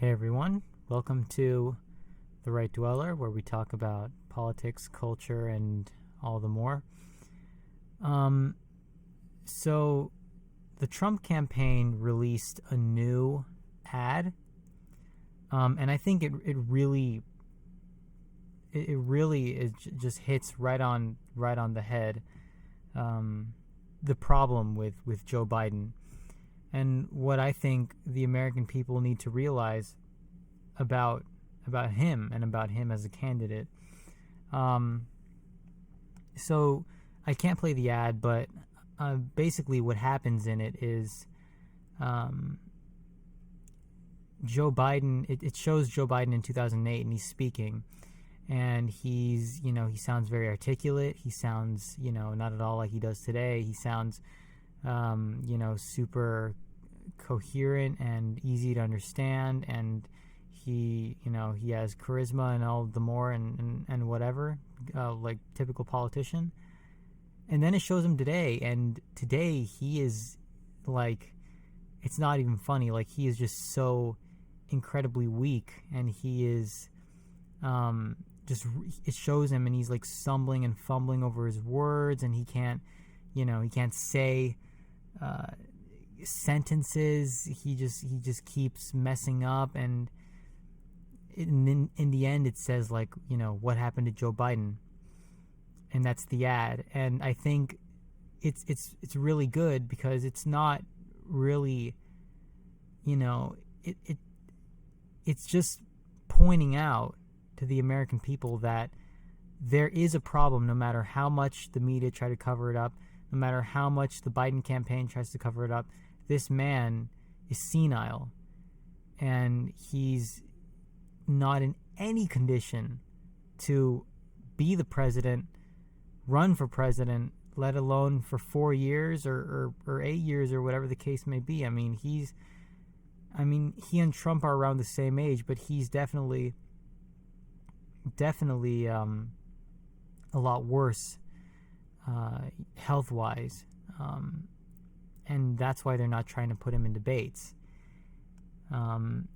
Hey everyone, welcome to The Right Dweller, where we talk about politics, culture, and all the more. Um, so, the Trump campaign released a new ad, and I think it really just hits right on the head. Um, the problem with Joe Biden and what I think the American people need to realize about about him and about him as a candidate. Um, so I can't play the ad, but basically what happens in it is um, Joe Biden. It shows Joe Biden in 2008, and he's speaking, and he sounds very articulate. He sounds not at all like he does today. He sounds super coherent and easy to understand, and he has charisma and all the more and whatever, like typical politician. And then it shows him today, and today he is like, it's not even funny. Like, he is just so incredibly weak, and he is just, it shows him, and he's like stumbling and fumbling over his words, and he can't say sentences. He just keeps messing up, and in the end it says, like, what happened to Joe Biden, and that's the ad. And I think it's really good, because it's not really, it's just pointing out to the American people that there is a problem, no matter how much the media try to cover it up, no matter how much the Biden campaign tries to cover it up. This man is senile, and he's not in any condition to be the president, run for president, let alone for 4 years or 8 years or whatever the case may be. I mean, he and Trump are around the same age, but he's definitely a lot worse health-wise, and that's why they're not trying to put him in debates. And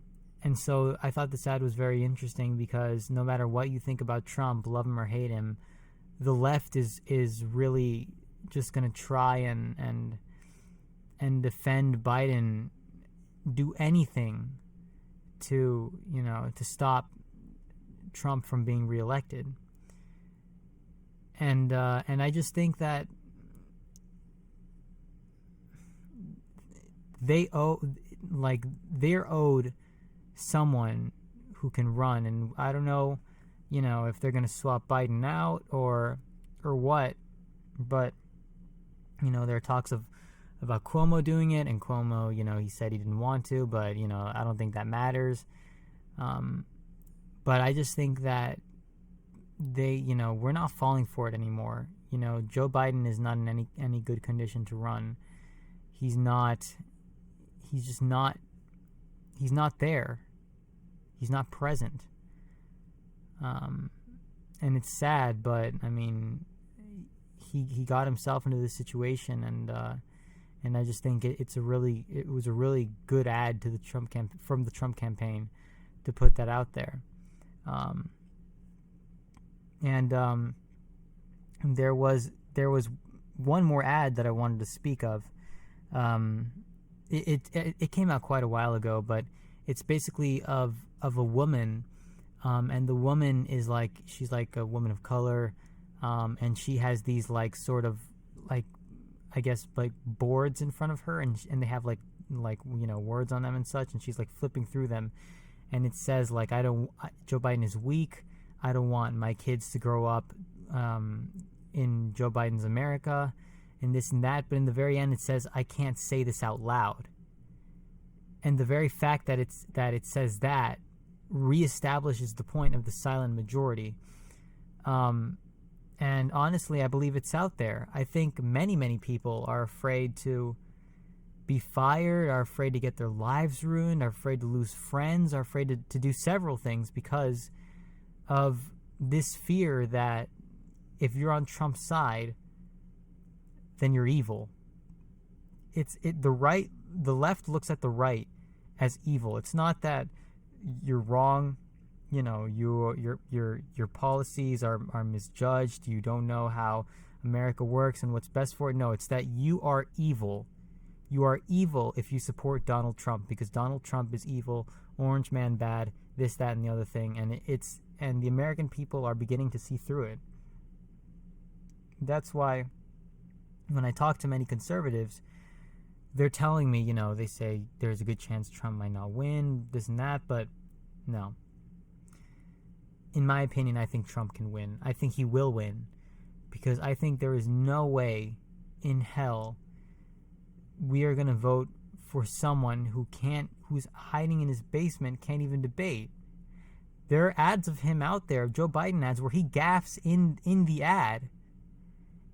so I thought this ad was very interesting, because no matter what you think about Trump, love him or hate him, the left is really just going to try and defend Biden, do anything to stop Trump from being reelected. And I just think that they're owed someone who can run. And I don't know, if they're going to swap Biden out or what, but there are talks about Cuomo doing it, and Cuomo, he said he didn't want to, but I don't think that matters. But I just think that we're not falling for it anymore. Joe Biden is not in any good condition to run. He's just not there. He's not present. And it's sad, but I mean, he got himself into this situation, and I just think it was a really good ad to the from the Trump campaign to put that out there. And there was one more ad that I wanted to speak of. It came out quite a while ago, but it's basically of a woman, and the woman is she's like a woman of color, and she has these sort of I guess boards in front of her, and they have words on them and such, and she's flipping through them, and it says Joe Biden is weak. I don't want my kids to grow up in Joe Biden's America, and this and that. But in the very end, it says, I can't say this out loud. And the very fact that it says that reestablishes the point of the silent majority. And honestly, I believe it's out there. I think many, many people are afraid to be fired, are afraid to get their lives ruined, are afraid to lose friends, are afraid to do several things because of this fear that if you're on Trump's side, then you're evil. The left looks at the right as evil. It's not that you're wrong. You know, your policies are misjudged. You don't know how America works and what's best for it. No, it's that you are evil. You are evil if you support Donald Trump, because Donald Trump is evil, orange man bad, this, that, and the other thing, and the American people are beginning to see through it. That's why when I talk to many conservatives, they're telling me, you know, they say there's a good chance Trump might not win, this and that, but no. In my opinion, I think Trump can win. I think he will win, because I think there is no way in hell we are going to vote for someone who's hiding in his basement, can't even debate. There are ads of him out there, Joe Biden ads, where he gaffes in the ad.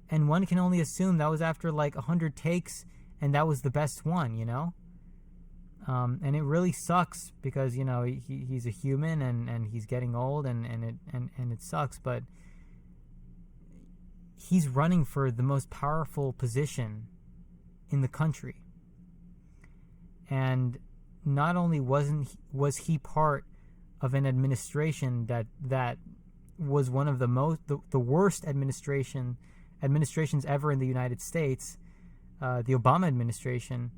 And one can only assume that was after like 100 takes, and that was the best one, you know? And it really sucks because, you know, he's a human and he's getting old and it sucks, but he's running for the most powerful position in the country. And not only was he part of an administration that was one of the worst administrations ever in the United States, the Obama administration,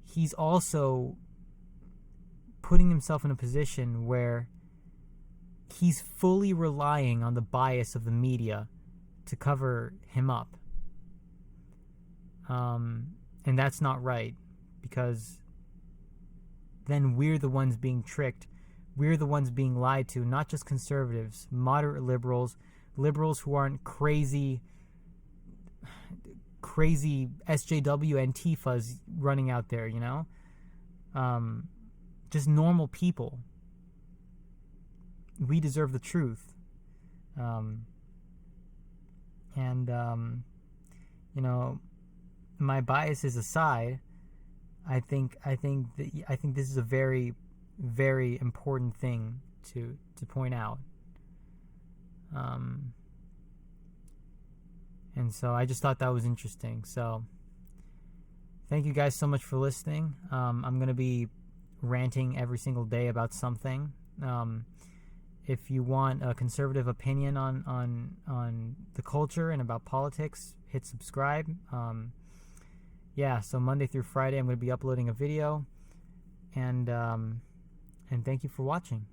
he's also putting himself in a position where he's fully relying on the bias of the media to cover him up. And that's not right, because then we're the ones being tricked. We're the ones being lied to, not just conservatives, moderate liberals who aren't crazy SJW Antifas running out there, you know? Just normal people. We deserve the truth. You know, my biases aside, I think this is a very, very important thing to point out. And so I just thought that was interesting. So thank you guys so much for listening. I'm going to be ranting every single day about something. If you want a conservative opinion on the culture and about politics, hit subscribe. Yeah, so Monday through Friday I'm going to be uploading a video. And thank you for watching.